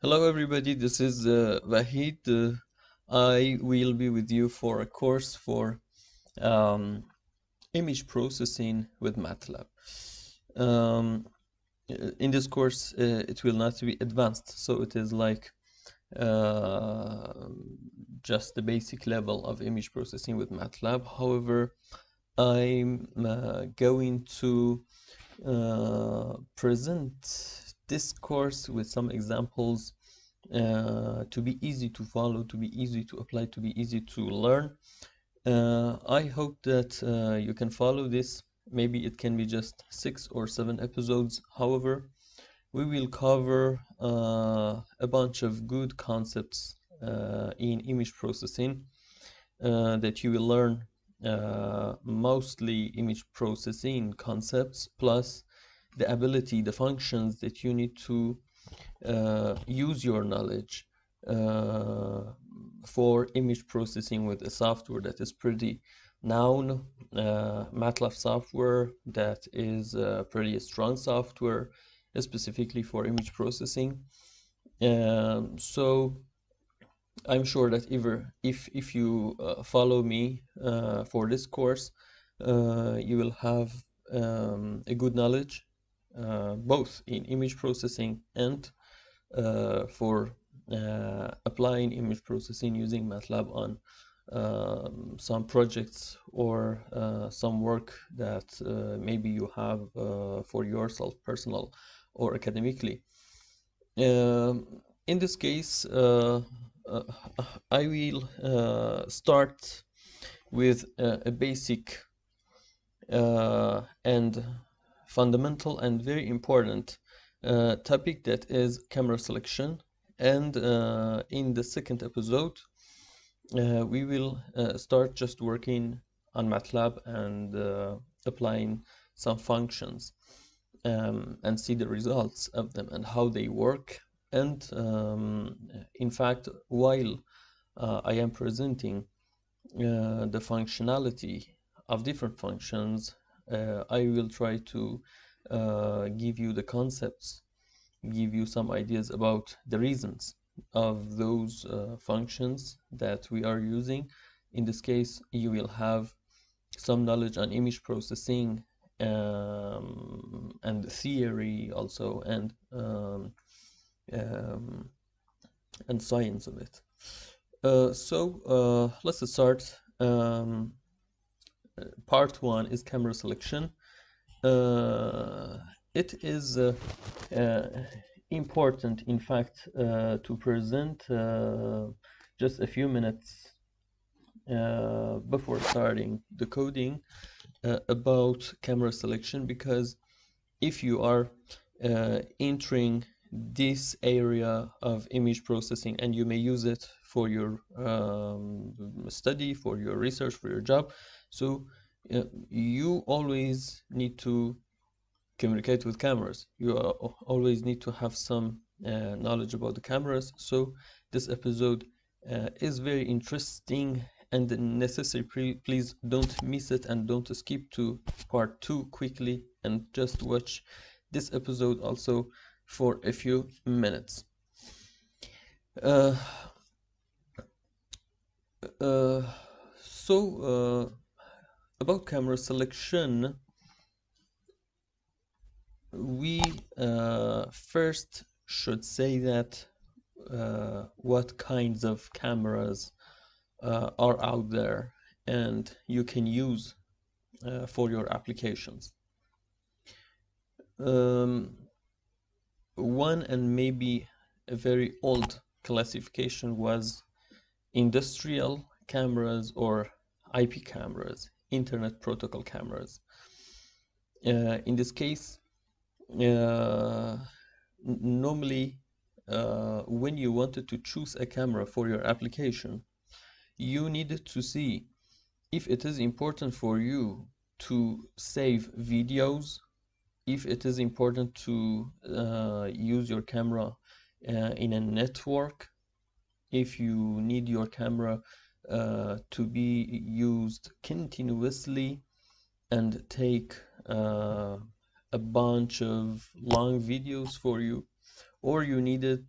Hello everybody, this is Wahid. I will be with you for a course for um, image processing with MATLAB. Um, in this course, it will not be advanced, so it is like uh, just the basic level of image processing with MATLAB. However, I'm going to present this course with some examples to be easy to follow, to be easy to apply, to be easy to learn. I hope that you can follow this. Maybe it can be just 6 or 7 episodes. However, we will cover a bunch of good concepts in image processing that you will learn, mostly image processing concepts plus the ability, the functions that you need to use your knowledge uh, for image processing with a software that is pretty known, MATLAB software that is pretty strong software specifically for image processing. So I'm sure that if you follow me for this course, you will have a good knowledge both in image processing and for applying image processing using MATLAB on some projects or some work that maybe you have for yourself, personal or academically. In this case, uh, I will start with a basic and fundamental and very important topic, that is camera selection. And in the second episode, we will start just working on MATLAB and applying some functions and see the results of them and how they work. And in fact, while I am presenting the functionality of different functions, I will try to give you the concepts, give you some ideas about the reasons of those functions that we are using. In this case, you will have some knowledge on image processing and theory also, um, and science of it. Let's start. Part one is camera selection. It is uh, important, in fact, to present just a few minutes before starting the coding about camera selection, because if you are entering this area of image processing and you may use it for your study, for your research, for your job, so you always need to communicate with cameras. You always need to have some knowledge about the cameras. So this episode is very interesting and necessary. Please don't miss it and don't skip to part 2 quickly, and just watch this episode also for a few minutes. Uh, uh, about camera selection, we first should say that what kinds of cameras are out there and you can use for your applications. One and maybe a very old classification was industrial cameras or IP cameras, Internet Protocol cameras. In this case, normally when you wanted to choose a camera for your application, you needed to see if it is important for you to save videos, if it is important to use your camera in a network, if you need your camera to be used continuously and take a bunch of long videos for you, or you needed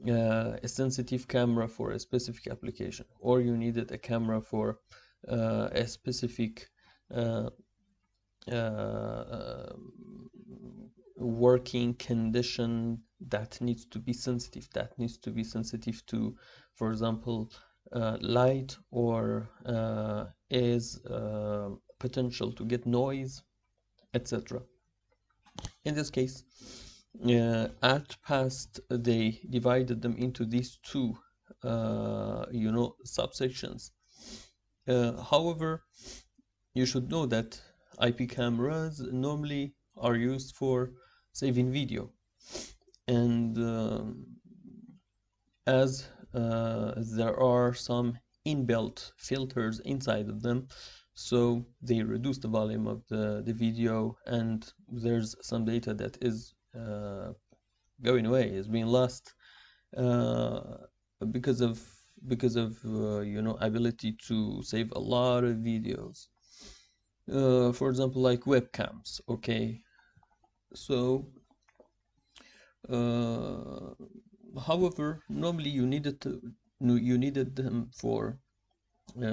a sensitive camera for a specific application, or you needed a camera for a specific uh, uh, working condition that needs to be sensitive to, for example, light, or is potential to get noise, etc. In this case, at past they divided them into these two subsections. However, you should know that IP cameras normally are used for saving video, and as there are some inbuilt filters inside of them, so they reduce the volume of the video, and there's some data that is going away, is being lost, uh, because of ability to save a lot of videos. For example, like webcams. Okay, so however, normally you needed them for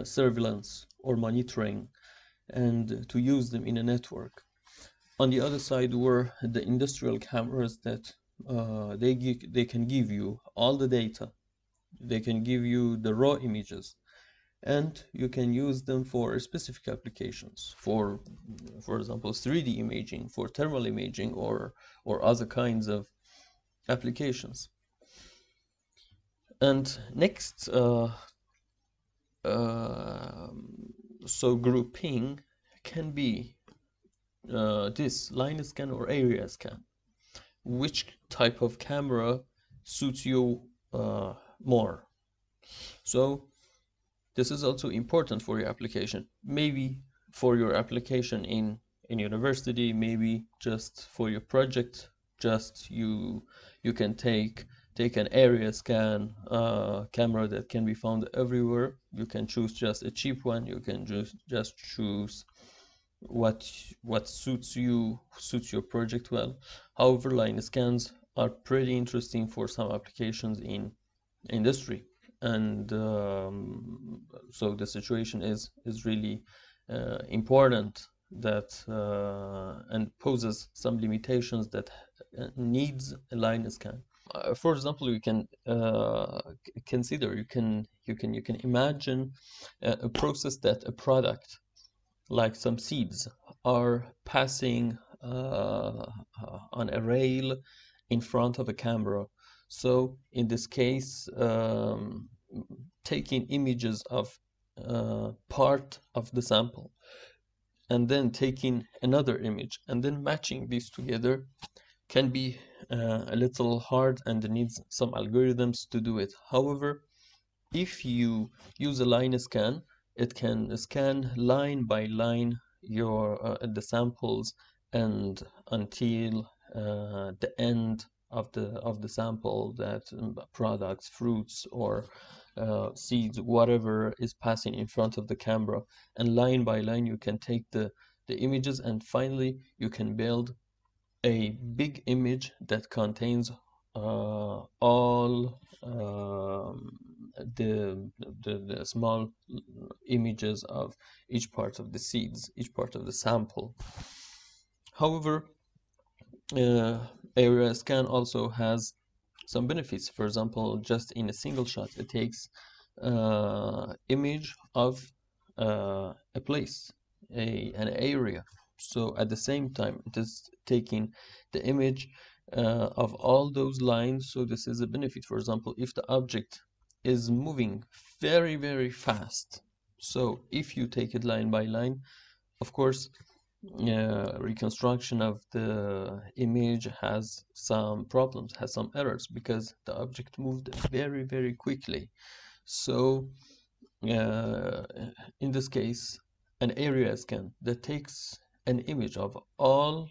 surveillance or monitoring, and to use them in a network. On the other side were the industrial cameras that they can give you all the data. They can give you the raw images, and you can use them for specific applications, for example 3D imaging, for thermal imaging, or other kinds of applications. And next, so grouping can be this line scan or area scan. Which type of camera suits you more? So this is also important for your application. Maybe for your application in university, maybe just for your project, just you can take an area scan camera that can be found everywhere. You can choose just a cheap one. You can just choose what suits your project well. However, line scans are pretty interesting for some applications in industry, and so the situation is really important, that and poses some limitations that needs a line scan. For example, you can consider, you can imagine a process that a product, like some seeds, are passing on a rail in front of a camera. So in this case, taking images of part of the sample, and then taking another image, and then matching these together, can be a little hard and needs some algorithms to do it. However, if you use a line scan, it can scan line by line your the samples, and until the end of the sample, that products, fruits, or seeds, whatever is passing in front of the camera, and line by line you can take the images, and finally you can build a big image that contains all the small images of each part of the seeds, each part of the sample. However, area scan also has some benefits. For example, just in a single shot, it takes image of a place, an area. So at the same time, it is taking the image of all those lines. So this is a benefit. For example, if the object is moving very, very fast, so if you take it line by line, of course, reconstruction of the image has some problems, has some errors, because the object moved very, very quickly. So in this case, an area scan that takes an image of all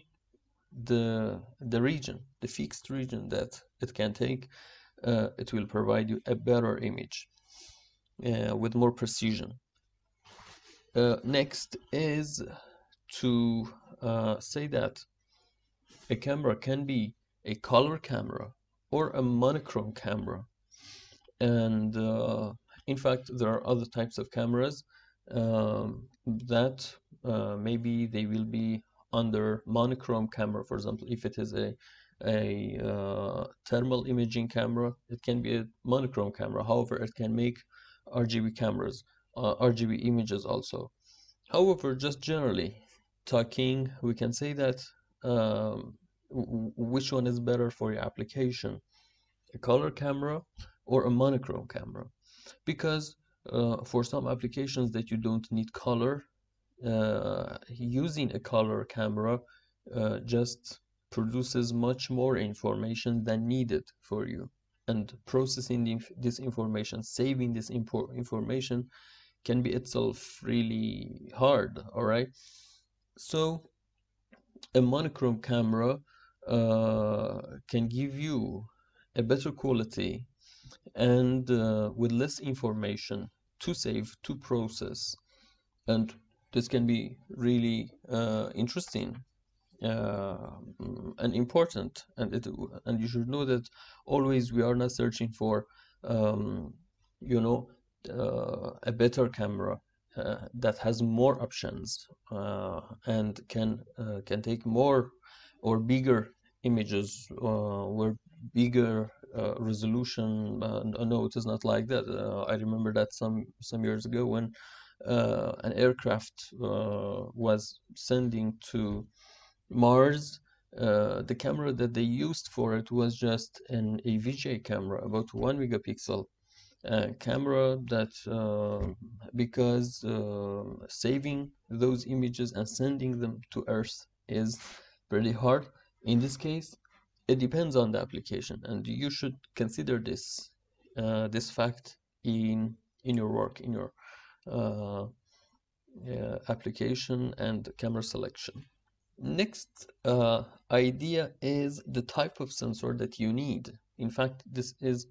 the region, the fixed region that it can take, it will provide you a better image with more precision. Next is to say that a camera can be a color camera, or a monochrome camera. And in fact, there are other types of cameras that maybe they will be under monochrome camera. For example, if it is a thermal imaging camera, it can be a monochrome camera. However, it can make RGB cameras, RGB images also. However, just generally talking, we can say that which one is better for your application, a color camera or a monochrome camera, because for some applications that you don't need color, using a color camera just produces much more information than needed for you, and processing this information, saving this information can be itself really hard. All right, so a monochrome camera can give you a better quality and with less information to save, to process, and this can be really interesting uh, and important. And you should know that always we are not searching for um, you know a better camera that has more options and can take more or bigger images where bigger resolution. No, it is not like that. I remember that some years ago when an aircraft was sending to Mars. The camera that they used for it was just a VGA camera, about 1 megapixel camera that because saving those images and sending them to Earth is pretty hard. In this case, it depends on the application, and you should consider this fact in your work, in your uh, application and camera selection. Next idea is the type of sensor that you need. In fact, this is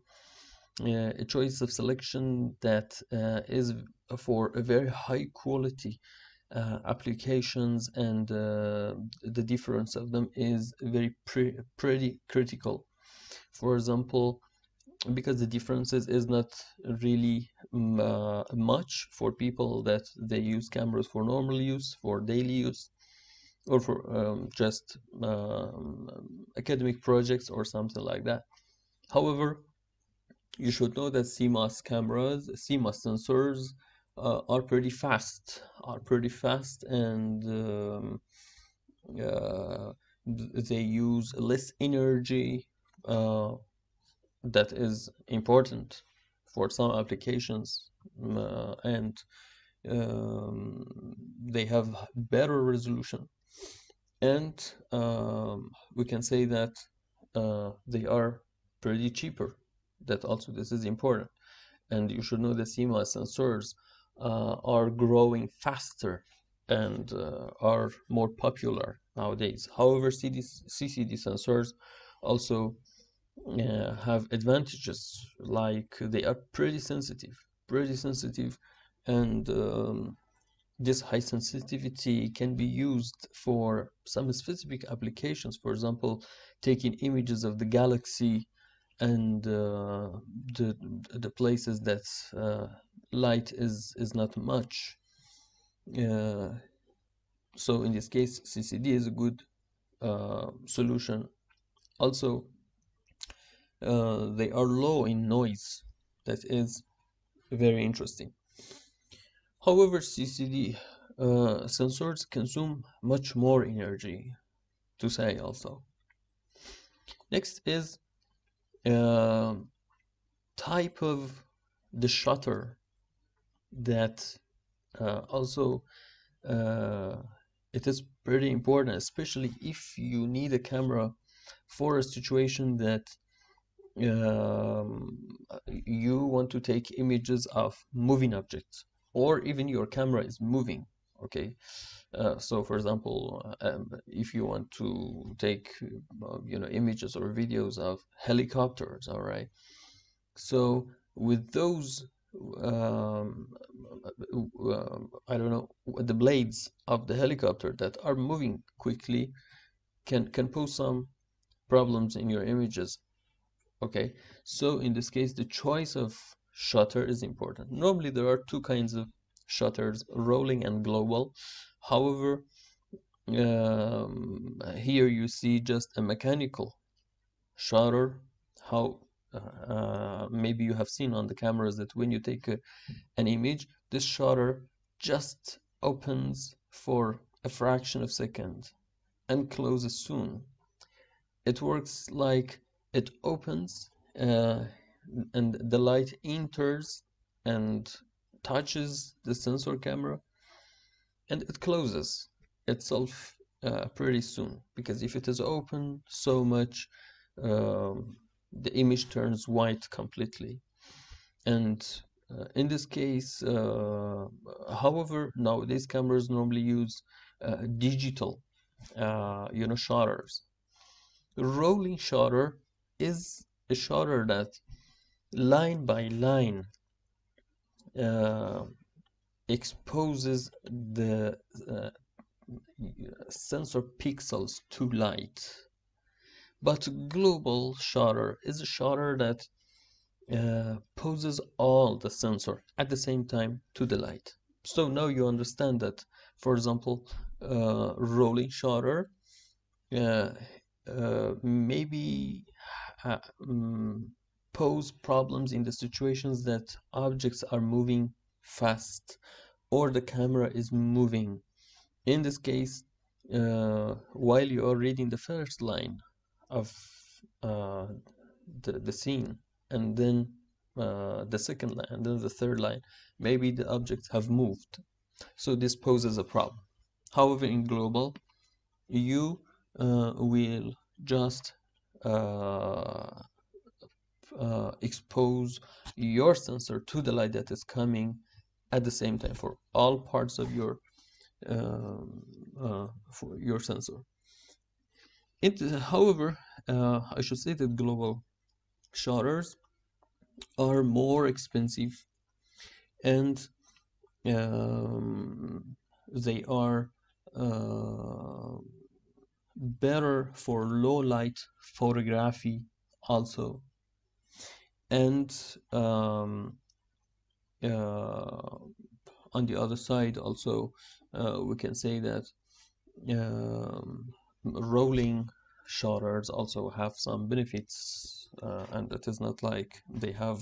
a choice of selection that is for a very high quality applications, and the difference of them is very pretty critical. For example, because the differences is not really much for people that they use cameras for normal use, for daily use, or for just academic projects or something like that. However, you should know that CMOS cameras, CMOS sensors are pretty fast, and uh, they use less energy. That is important for some applications, and they have better resolution, and we can say that they are pretty cheaper. That also, this is important. And you should know that CMOS sensors are growing faster and are more popular nowadays. However, CCD sensors also have advantages, like they are pretty sensitive, and this high sensitivity can be used for some specific applications. For example, taking images of the galaxy and the places that light is not much. Uh, so in this case, CCD is a good solution. Also, they are low in noise. That is very interesting. However, CCD sensors consume much more energy, to say also. Next is type of the shutter that also it is pretty important, especially if you need a camera for a situation that you want to take images of moving objects, or even your camera is moving. Okay, so for example, if you want to take images or videos of helicopters, all right, so with those I don't know, the blades of the helicopter that are moving quickly can pose some problems in your images. Okay, so in this case, the choice of shutter is important. Normally, there are two kinds of shutters, rolling and global. However, here you see just a mechanical shutter. How maybe you have seen on the cameras that when you take an image, this shutter just opens for a fraction of a second and closes soon. It works like it opens and the light enters and touches the sensor camera and it closes itself pretty soon, because if it is open so much, the image turns white completely. And in this case, however, nowadays cameras normally use digital shutters. The rolling shutter is a shutter that line by line uh, exposes the sensor pixels to light. But global shutter is a shutter that poses all the sensor at the same time to the light. So now you understand that, for example, rolling shutter uh, maybe uh, um, pose problems in the situations that objects are moving fast or the camera is moving. In this case, while you are reading the first line of uh, the scene, and then the second line, and then the third line, maybe the objects have moved. So this poses a problem. However, in global, you will just uh, expose your sensor to the light that is coming at the same time for all parts of your for your sensor. However, I should say that global shutters are more expensive and um, they are uh, better for low light photography also. And uh, on the other side also, we can say that rolling shutters also have some benefits, and it is not like they have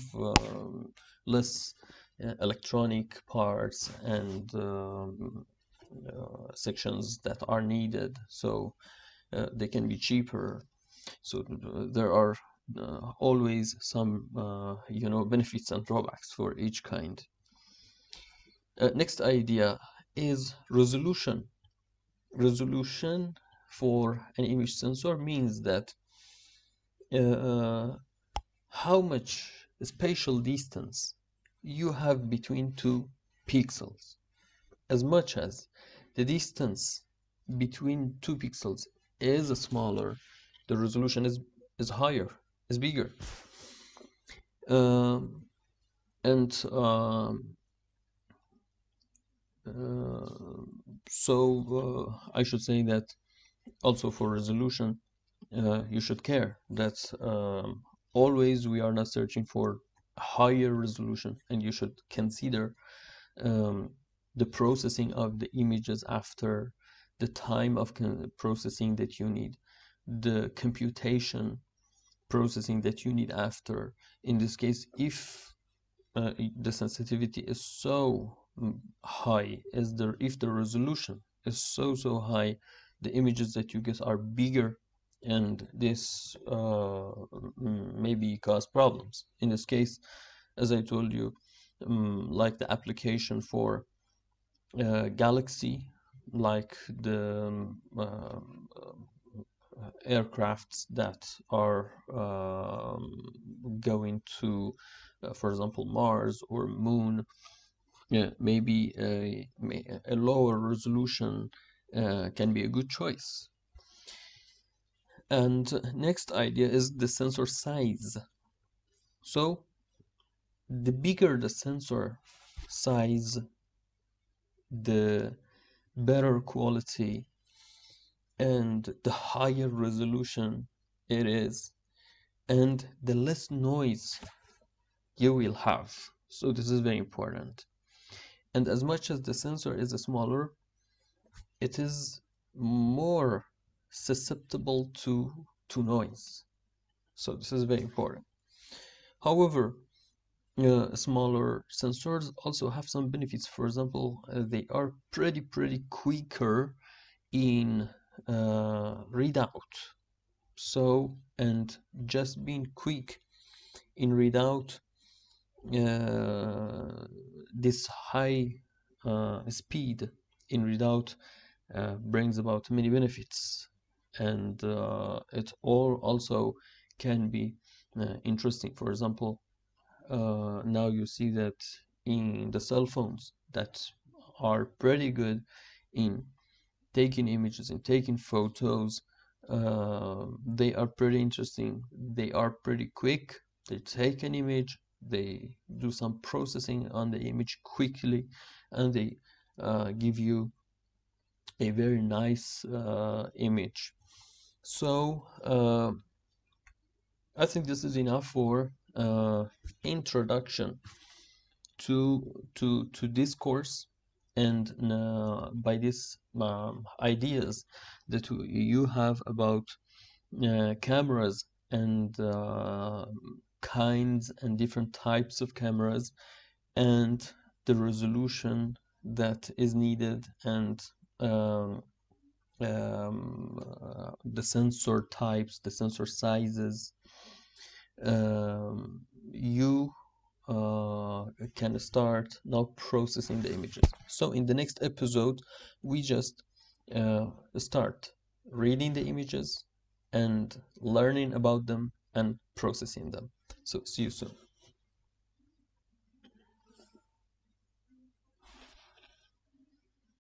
less electronic parts and sections that are needed, so they can be cheaper. So there are always some benefits and drawbacks for each kind. Next idea is resolution. Resolution for an image sensor means that how much spatial distance you have between two pixels. As much as the distance between two pixels is smaller, the resolution is higher, is bigger. Um, and I should say that also for resolution, you should care that always we are not searching for higher resolution, and you should consider the processing of the images after, the time of processing that you need, the computation processing that you need after. In this case, if the sensitivity is so high, if the resolution is so high, the images that you get are bigger, and this maybe cause problems. In this case, as I told you, like the application for galaxy, like the aircrafts that are going to, for example, Mars or Moon, maybe a lower resolution can be a good choice. And next idea is the sensor size. So the bigger the sensor size, the better quality and the higher resolution it is. and the less noise you will have. So this is very important. And as much as the sensor is smaller, it is more susceptible to noise. So this is very important. However, smaller sensors also have some benefits. For example, they are pretty quicker in readout. So, and just being quick in readout, this high speed in readout brings about many benefits, and it all also can be interesting. For example, now you see that in the cell phones that are pretty good in taking images and taking photos, they are pretty interesting. They are pretty quick. They take an image, they do some processing on the image quickly, and they give you a very nice image. So I think this is enough for introduction to this course, and by these ideas that you have about cameras and kinds and different types of cameras, and the resolution that is needed, and the sensor types, the sensor sizes, you can start now processing the images. So in the next episode, we just start reading the images and learning about them and processing them. So see you soon.